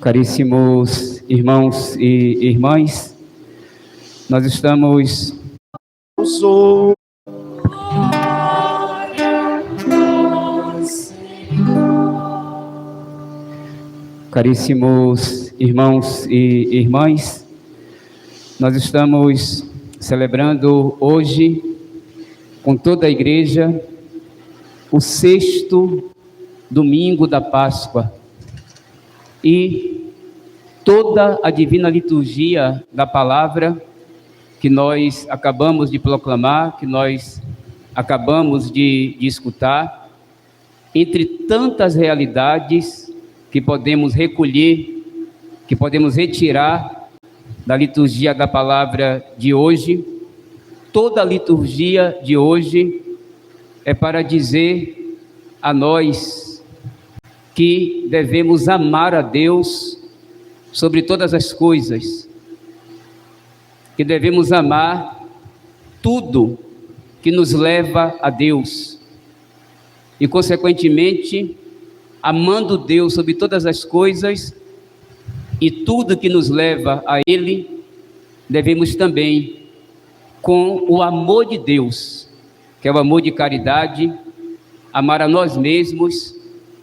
Caríssimos irmãos e irmãs, nós estamos Caríssimos irmãos e irmãs, nós estamos celebrando hoje, com toda a igreja, o 6º domingo da Páscoa e toda a divina liturgia da palavra que nós acabamos de proclamar, que nós acabamos de escutar, entre tantas realidades que podemos recolher, que podemos retirar da liturgia da palavra de hoje. Toda a liturgia de hoje é para dizer a nós que devemos amar a Deus sobre todas as coisas, que devemos amar tudo que nos leva a Deus e, consequentemente, amando Deus sobre todas as coisas e tudo que nos leva a Ele, devemos também, com o amor de Deus, que é o amor de caridade, amar a nós mesmos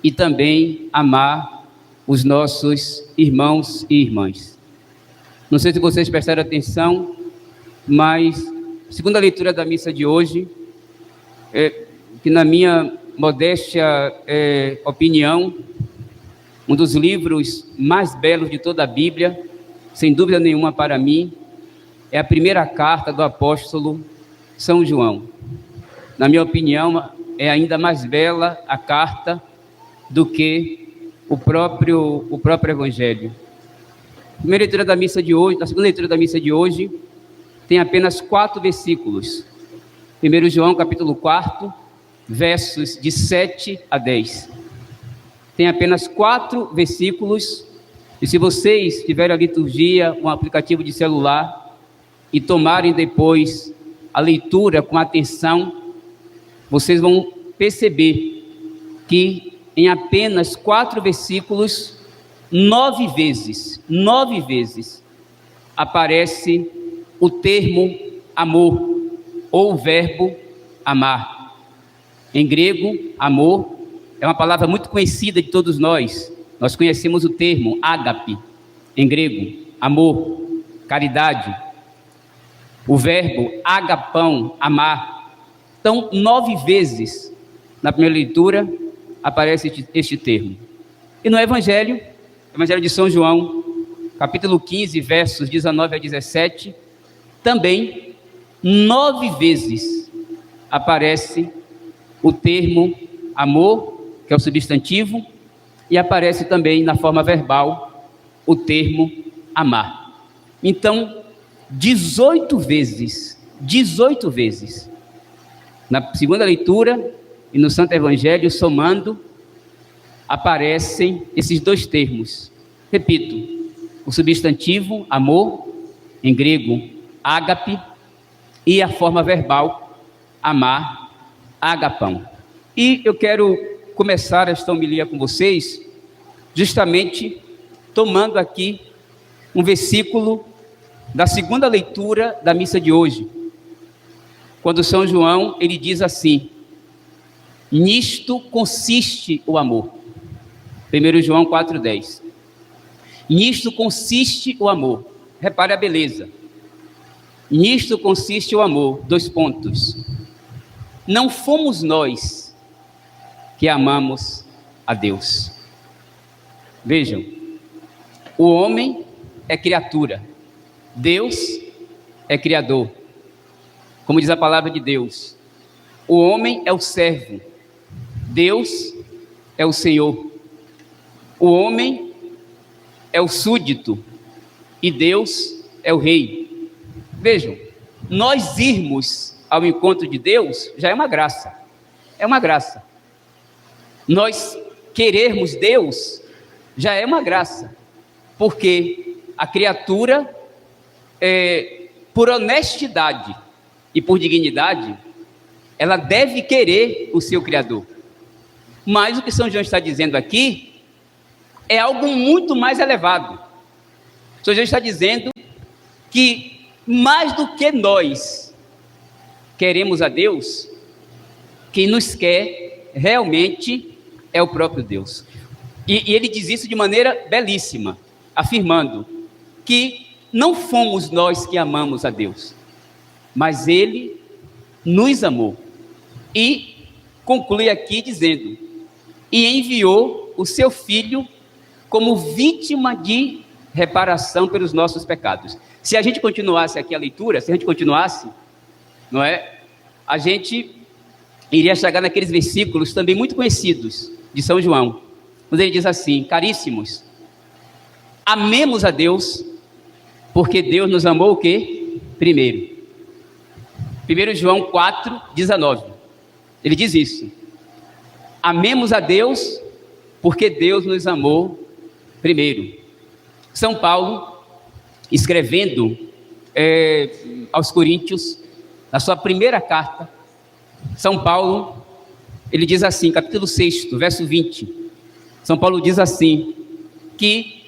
e também amar os nossos irmãos e irmãs. Não sei se vocês prestaram atenção, mas, segundo a leitura da missa de hoje, que na minha modéstia opinião, um dos livros mais belos de toda a Bíblia, sem dúvida nenhuma para mim, é a primeira carta do apóstolo São João. Na minha opinião, é ainda mais bela a carta do que o próprio Evangelho. Na segunda leitura da missa de hoje, tem apenas 4 versículos. 1 João, capítulo 4, versos de 7 a 10. Tem apenas 4 versículos, e se vocês tiverem a liturgia, um aplicativo de celular, e tomarem depois a leitura com atenção, vocês vão perceber que em apenas 4 versículos, 9 vezes aparece o termo amor, ou o verbo amar. Em grego, amor é uma palavra muito conhecida de todos nós. Nós conhecemos o termo ágape, em grego, amor, caridade. O verbo agapão, amar. Então, 9 vezes na primeira leitura aparece este termo. E no Evangelho de São João, capítulo 15, versos 19 a 17, também 9 vezes aparece o termo amor, que é o substantivo, e aparece também na forma verbal o termo amar. Então, 18 vezes, na segunda leitura e no Santo Evangelho, somando, aparecem esses 2 termos. Repito, o substantivo amor, em grego ágape, e a forma verbal amar, agapão. E eu quero começar esta homilia com vocês, justamente tomando aqui um versículo da segunda leitura da missa de hoje, quando São João, ele diz assim: nisto consiste o amor. 1 João 4,10. Nisto consiste o amor. Repare a beleza. Nisto consiste o amor. 2 pontos. Não fomos nós que amamos a Deus. Vejam, o homem é criatura, Deus é criador. Como diz a palavra de Deus, o homem é o servo, Deus é o Senhor. O homem é o súdito e Deus é o rei. Vejam, nós irmos ao encontro de Deus já é uma graça. É uma graça. Nós querermos Deus já é uma graça. Porque a criatura, por honestidade e por dignidade, ela deve querer o seu Criador. Mas o que São João está dizendo aqui é algo muito mais elevado. O Senhor já está dizendo que mais do que nós queremos a Deus, quem nos quer realmente é o próprio Deus. E ele diz isso de maneira belíssima, afirmando que não fomos nós que amamos a Deus, mas Ele nos amou. E conclui aqui dizendo: e enviou o seu Filho como vítima de reparação pelos nossos pecados. Se a gente continuasse aqui a leitura, se a gente continuasse, não é? A gente iria chegar naqueles versículos também muito conhecidos de São João, quando ele diz assim: caríssimos, amemos a Deus, porque Deus nos amou o quê? Primeiro. 1 João 4,19. Ele diz isso: amemos a Deus, porque Deus nos amou primeiro. São Paulo, escrevendo aos Coríntios, na sua primeira carta, São Paulo, ele diz assim, capítulo 6, verso 20, São Paulo diz assim, que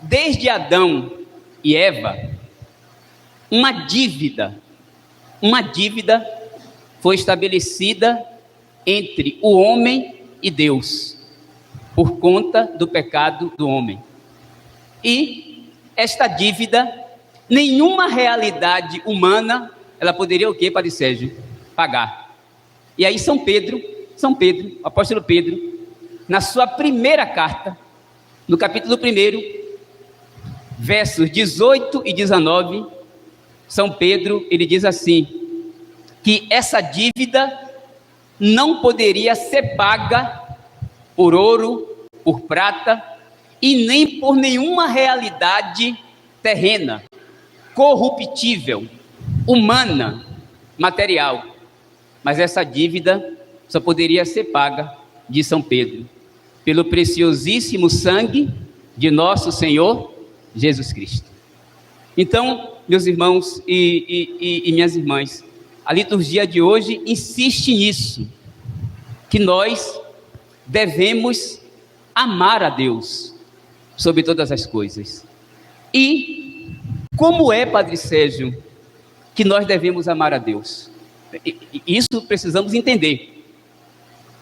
desde Adão e Eva, uma dívida foi estabelecida entre o homem e Deus, por conta do pecado do homem. E esta dívida, nenhuma realidade humana, ela poderia o quê, Padre Sérgio? Pagar. E aí São Pedro, o apóstolo Pedro, na sua primeira carta, no capítulo 1, versos 18 e 19, São Pedro, ele diz assim, que essa dívida não poderia ser paga por ouro, por prata, e nem por nenhuma realidade terrena, corruptível, humana, material. Mas essa dívida só poderia ser paga, diz São Pedro, pelo preciosíssimo sangue de nosso Senhor Jesus Cristo. Então, meus irmãos e minhas irmãs, a liturgia de hoje insiste nisso, que nós devemos amar a Deus sobre todas as coisas. E como é, Padre Sérgio, que nós devemos amar a Deus? Isso precisamos entender,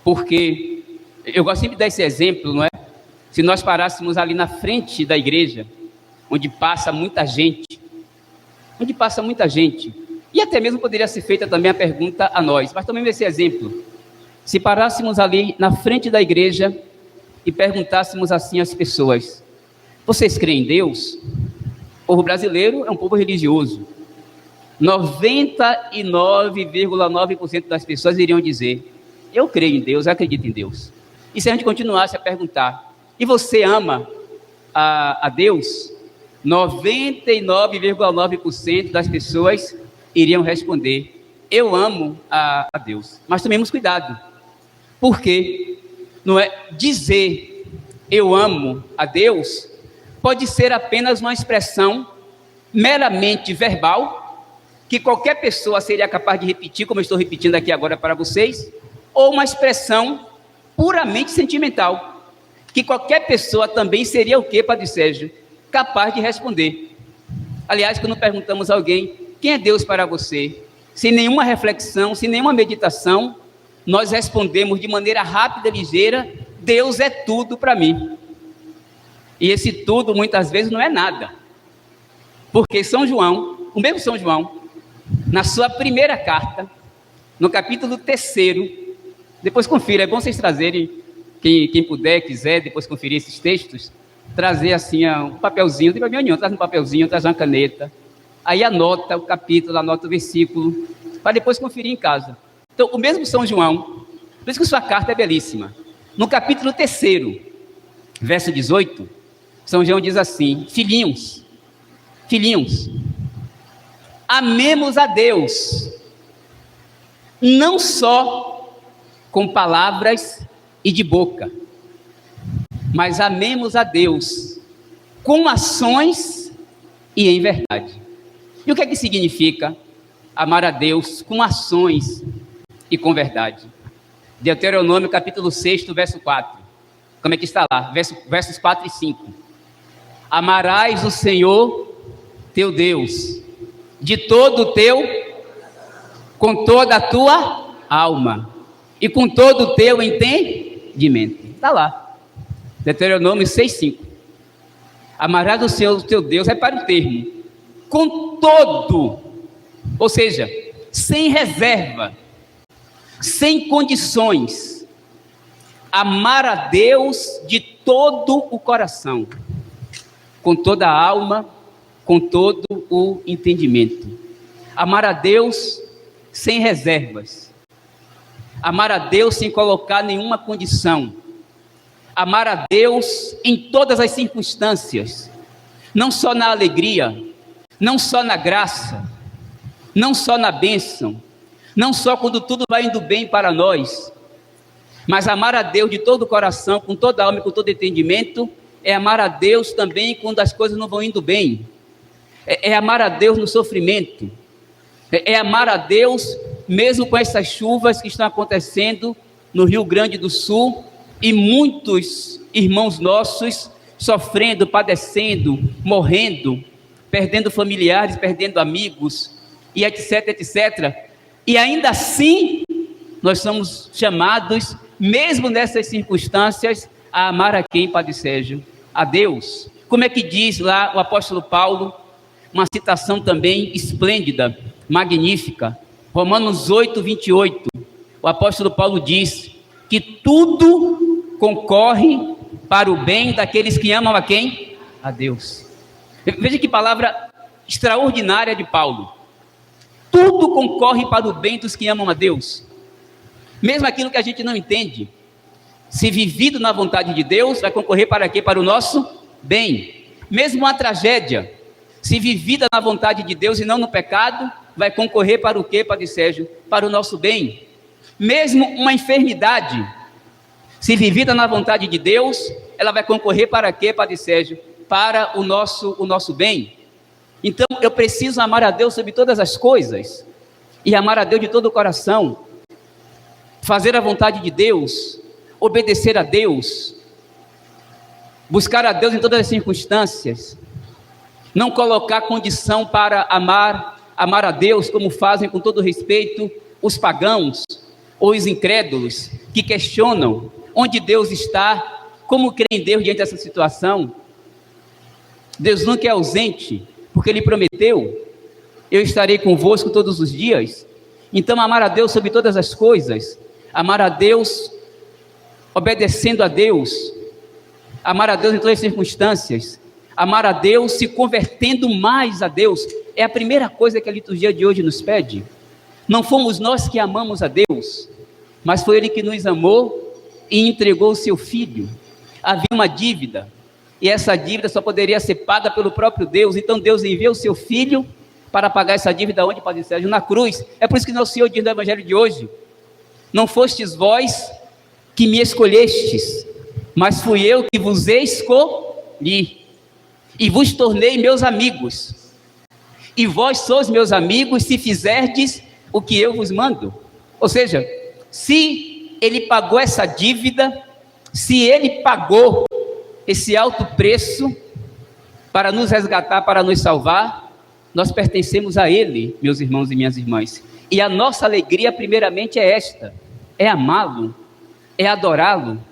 porque eu gosto sempre de dar esse exemplo, não é? Se nós parássemos ali na frente da igreja, onde passa muita gente, e até mesmo poderia ser feita também a pergunta a nós, mas também esse exemplo, se parássemos ali na frente da igreja e perguntássemos assim às pessoas: vocês creem em Deus? O povo brasileiro é um povo religioso. 99,9% das pessoas iriam dizer: eu creio em Deus, eu acredito em Deus. E se a gente continuasse a perguntar: e você ama a Deus? 99,9% das pessoas iriam responder: eu amo a Deus. Mas tomemos cuidado, porque não é dizer eu amo a Deus pode ser apenas uma expressão meramente verbal, que qualquer pessoa seria capaz de repetir, como eu estou repetindo aqui agora para vocês, ou uma expressão puramente sentimental, que qualquer pessoa também seria o quê, Padre Sérgio? Capaz de responder. Aliás, quando perguntamos a alguém: quem é Deus para você? Sem nenhuma reflexão, sem nenhuma meditação, nós respondemos de maneira rápida e ligeira: Deus é tudo para mim. E esse tudo muitas vezes não é nada, porque São João, o mesmo São João, na sua primeira carta, no capítulo 3, depois confira, é bom vocês trazerem, quem puder, quiser, depois conferir esses textos, trazer assim um papelzinho, não tem problema nenhum, traz um papelzinho, traz uma caneta, aí anota o capítulo, anota o versículo, para depois conferir em casa. Então, o mesmo São João, por isso que sua carta é belíssima, no capítulo 3, verso 18, São João diz assim: filhinhos, amemos a Deus, não só com palavras e de boca, mas amemos a Deus com ações e em verdade. E o que é que significa amar a Deus com ações e com verdade? Deuteronômio capítulo 6, verso 4. Como é que está lá? Versos 4 e 5. Amarás o Senhor teu Deus de todo o teu, com toda a tua alma e com todo o teu entendimento. Está lá. Deuteronômio 6:5. Amarás o Senhor teu Deus, repare o termo, com todo, ou seja, sem reserva, sem condições. Amar a Deus de todo o coração, com toda a alma, com todo o entendimento. Amar a Deus sem reservas. Amar a Deus sem colocar nenhuma condição. Amar a Deus em todas as circunstâncias. Não só na alegria, não só na graça, não só na bênção, não só quando tudo vai indo bem para nós, mas amar a Deus de todo o coração, com toda a alma e com todo entendimento, é amar a Deus também quando as coisas não vão indo bem. É amar a Deus no sofrimento. É amar a Deus mesmo com essas chuvas que estão acontecendo no Rio Grande do Sul e muitos irmãos nossos sofrendo, padecendo, morrendo, perdendo familiares, perdendo amigos e etc, etc. E ainda assim, nós somos chamados, mesmo nessas circunstâncias, a amar a quem, Padre Sérgio? A Deus. Como é que diz lá o apóstolo Paulo, uma citação também esplêndida, magnífica, Romanos 8:28, o apóstolo Paulo diz que tudo concorre para o bem daqueles que amam a quem? A Deus. Veja que palavra extraordinária de Paulo. Tudo concorre para o bem dos que amam a Deus. Mesmo aquilo que a gente não entende, se vivido na vontade de Deus, vai concorrer para quê? Para o nosso bem. Mesmo uma tragédia, se vivida na vontade de Deus e não no pecado, vai concorrer para o quê, Padre Sérgio? Para o nosso bem. Mesmo uma enfermidade, se vivida na vontade de Deus, ela vai concorrer para quê, Padre Sérgio? Para o nosso bem. Então, eu preciso amar a Deus sobre todas as coisas, e amar a Deus de todo o coração, fazer a vontade de Deus, obedecer a Deus, buscar a Deus em todas as circunstâncias, não colocar condição para amar a Deus, como fazem com todo respeito os pagãos ou os incrédulos, que questionam onde Deus está, como crer em Deus diante dessa situação. Deus nunca é ausente, porque Ele prometeu, eu estarei convosco todos os dias. Então amar a Deus sobre todas as coisas, amar a Deus obedecendo a Deus, amar a Deus em todas as circunstâncias, amar a Deus se convertendo mais a Deus, é a primeira coisa que a liturgia de hoje nos pede. Não fomos nós que amamos a Deus, mas foi Ele que nos amou e entregou o seu Filho. Havia uma dívida, e essa dívida só poderia ser paga pelo próprio Deus. Então Deus enviou o seu Filho para pagar essa dívida. Onde, Padre Sérgio? Na cruz. É por isso que nosso Senhor diz no Evangelho de hoje: não fostes vós que me escolhestes, mas fui eu que vos escolhi, e vos tornei meus amigos, e vós sois meus amigos se fizerdes o que eu vos mando. Ou seja, se Ele pagou essa dívida, se Ele pagou esse alto preço para nos resgatar, para nos salvar, nós pertencemos a Ele, meus irmãos e minhas irmãs. E a nossa alegria primeiramente é esta: é amá-lo, é adorá-lo,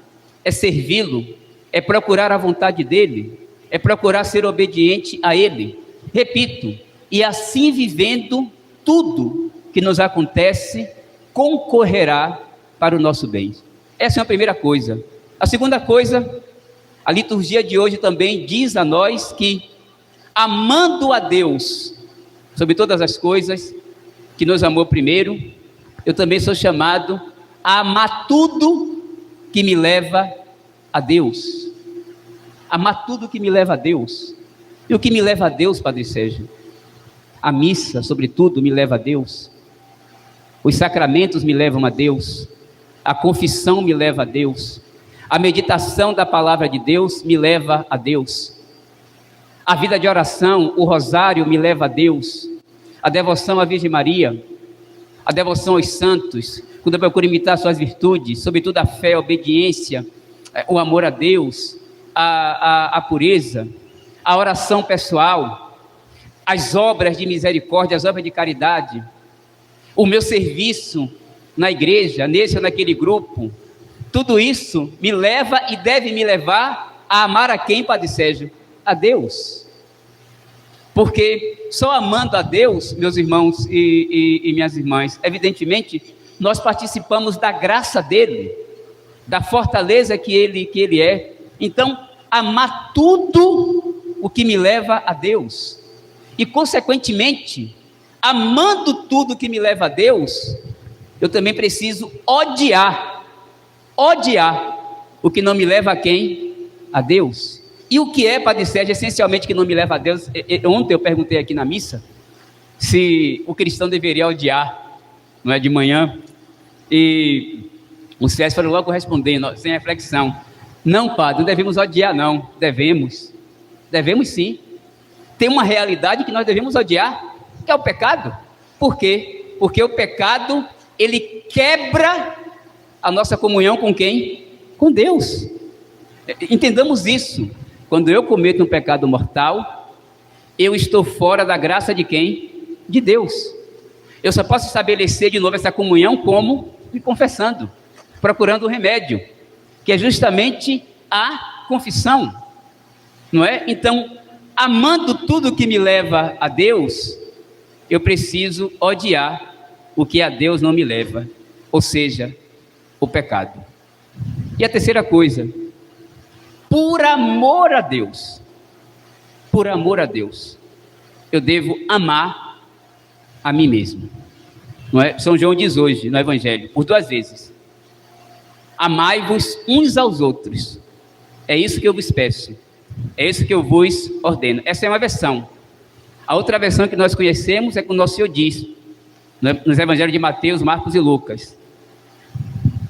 é servi-lo, é procurar a vontade dEle, é procurar ser obediente a Ele. Repito, e assim vivendo, tudo que nos acontece concorrerá para o nosso bem. Essa é a primeira coisa. A segunda coisa, a liturgia de hoje também diz a nós que, amando a Deus sobre todas as coisas, que nos amou primeiro, eu também sou chamado a amar tudo que me leva a Deus. Amar tudo que me leva a Deus. E o que me leva a Deus, Padre Sérgio? A missa, sobretudo, me leva a Deus. Os sacramentos me levam a Deus. A confissão me leva a Deus. A meditação da palavra de Deus me leva a Deus. A vida de oração, o rosário me leva a Deus. A devoção à Virgem Maria, a devoção aos santos, quando eu procuro imitar suas virtudes, sobretudo a fé, a obediência, o amor a Deus, a pureza, a oração pessoal, as obras de misericórdia, as obras de caridade, o meu serviço na igreja, nesse ou naquele grupo, tudo isso me leva e deve me levar a amar a quem, Padre Sérgio? A Deus. Porque só amando a Deus, meus irmãos e minhas irmãs, evidentemente, nós participamos da graça dele, da fortaleza que ele é. Então, amar tudo o que me leva a Deus. E, consequentemente, amando tudo que me leva a Deus, eu também preciso odiar o que não me leva a quem? A Deus. E o que é, Padre Sérgio, essencialmente que não me leva a Deus? Ontem eu perguntei aqui na missa se o cristão deveria odiar, não é, de manhã, e o César falou logo respondendo, sem reflexão: não, padre, não devemos odiar, não. Devemos sim. Tem uma realidade que nós devemos odiar, que é o pecado. Por quê? Porque o pecado, ele quebra a nossa comunhão com quem? Com Deus. Entendamos isso. Quando eu cometo um pecado mortal, eu estou fora da graça de quem? De Deus. Eu só posso estabelecer de novo essa comunhão como? Me confessando, procurando o remédio, que é justamente a confissão, não é? Então, amando tudo que me leva a Deus, eu preciso odiar o que a Deus não me leva, ou seja, o pecado. E a terceira coisa, por amor a Deus, eu devo amar a mim mesmo, não é? São João diz hoje no Evangelho, por 2 vezes: amai-vos uns aos outros. É isso que eu vos peço, é isso que eu vos ordeno. Essa é uma versão. A outra versão que nós conhecemos é que o nosso Senhor diz nos Evangelhos de Mateus, Marcos e Lucas: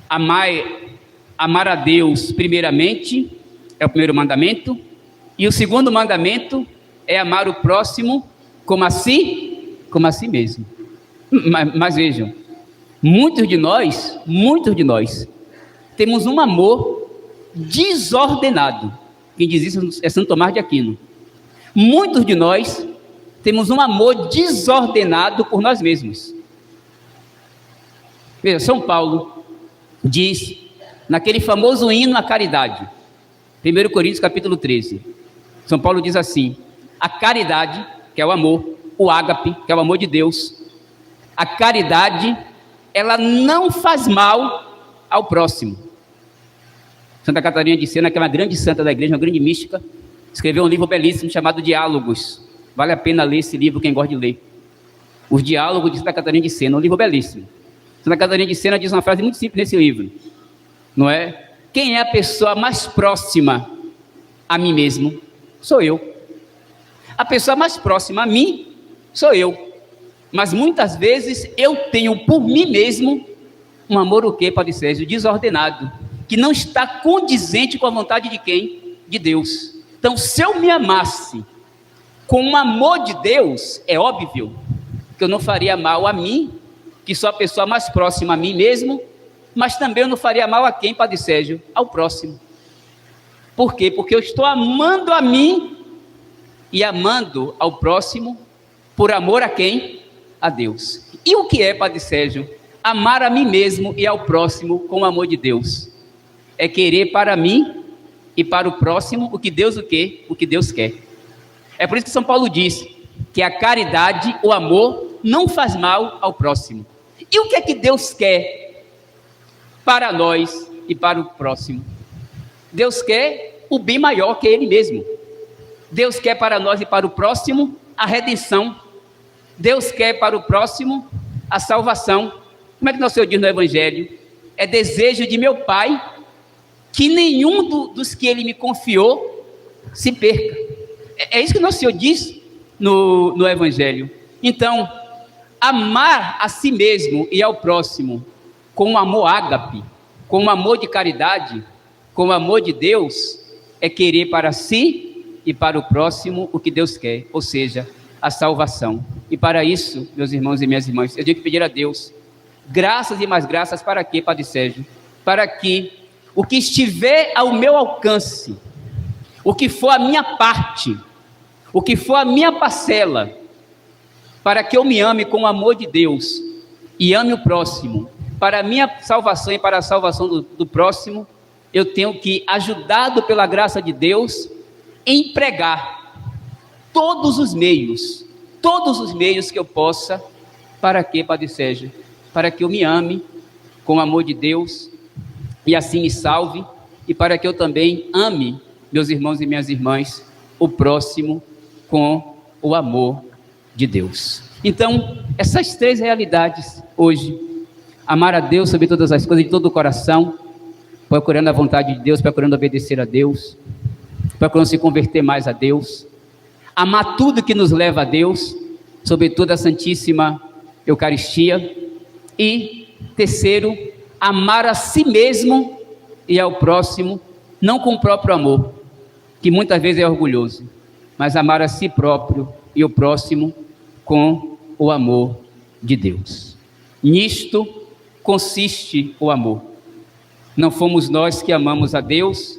amar a Deus primeiramente, é o primeiro mandamento, e o segundo mandamento é amar o próximo como a si mesmo. Mas vejam, muitos de nós temos um amor desordenado. Quem diz isso é Santo Tomás de Aquino. Muitos de nós temos um amor desordenado por nós mesmos. Veja, São Paulo diz, naquele famoso hino à caridade, 1 Coríntios capítulo 13, São Paulo diz assim: a caridade, que é o amor, o ágape, que é o amor de Deus, a caridade, ela não faz mal ao próximo. Santa Catarina de Sena, que é uma grande santa da igreja, uma grande mística, escreveu um livro belíssimo chamado Diálogos. Vale a pena ler esse livro, quem gosta de ler. Os Diálogos de Santa Catarina de Sena, um livro belíssimo. Santa Catarina de Sena diz uma frase muito simples nesse livro, não é? Quem é a pessoa mais próxima a mim mesmo? Sou eu. A pessoa mais próxima a mim sou eu. Mas muitas vezes eu tenho por mim mesmo um amor o quê, Padre Sérgio? Desordenado, que não está condizente com a vontade de quem? De Deus. Então, se eu me amasse com o amor de Deus, é óbvio que eu não faria mal a mim, que sou a pessoa mais próxima a mim mesmo, mas também eu não faria mal a quem, Padre Sérgio? Ao próximo. Por quê? Porque eu estou amando a mim e amando ao próximo por amor a quem? A Deus. E o que é, Padre Sérgio? Amar a mim mesmo e ao próximo com o amor de Deus. É querer para mim e para o próximo o que Deus o quê? O que Deus quer. É por isso que São Paulo diz que a caridade, o amor, não faz mal ao próximo. E o que é que Deus quer para nós e para o próximo? Deus quer o bem maior que Ele mesmo. Deus quer para nós e para o próximo a redenção. Deus quer para o próximo a salvação. Como é que nosso Senhor diz no Evangelho? É desejo de meu Pai que nenhum dos que Ele me confiou se perca. É isso que nosso Senhor diz no Evangelho. Então, amar a si mesmo e ao próximo com um amor ágape, com um amor de caridade, com o amor de Deus, é querer para si e para o próximo o que Deus quer, ou seja, a salvação. E para isso, meus irmãos e minhas irmãs, eu tenho que pedir a Deus graças e mais graças para quê, Padre Sérgio? Para que o que estiver ao meu alcance, o que for a minha parte, o que for a minha parcela, para que eu me ame com o amor de Deus e ame o próximo, para a minha salvação e para a salvação do próximo, eu tenho que, ajudado pela graça de Deus, empregar todos os meios que eu possa, para que, Padre Sérgio? Para que eu me ame com o amor de Deus e assim me salve, e para que eu também ame meus irmãos e minhas irmãs, o próximo, com o amor de Deus. Então, essas três realidades hoje: amar a Deus sobre todas as coisas, de todo o coração, procurando a vontade de Deus, procurando obedecer a Deus, procurando se converter mais a Deus, amar tudo que nos leva a Deus, sobretudo a Santíssima Eucaristia, e terceiro, amar a si mesmo e ao próximo, não com o próprio amor, que muitas vezes é orgulhoso, mas amar a si próprio e o próximo com o amor de Deus. Nisto consiste o amor. Não fomos nós que amamos a Deus,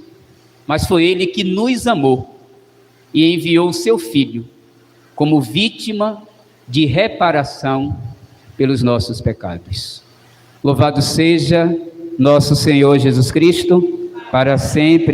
mas foi Ele que nos amou e enviou o seu Filho como vítima de reparação pelos nossos pecados. Louvado seja nosso Senhor Jesus Cristo, para sempre.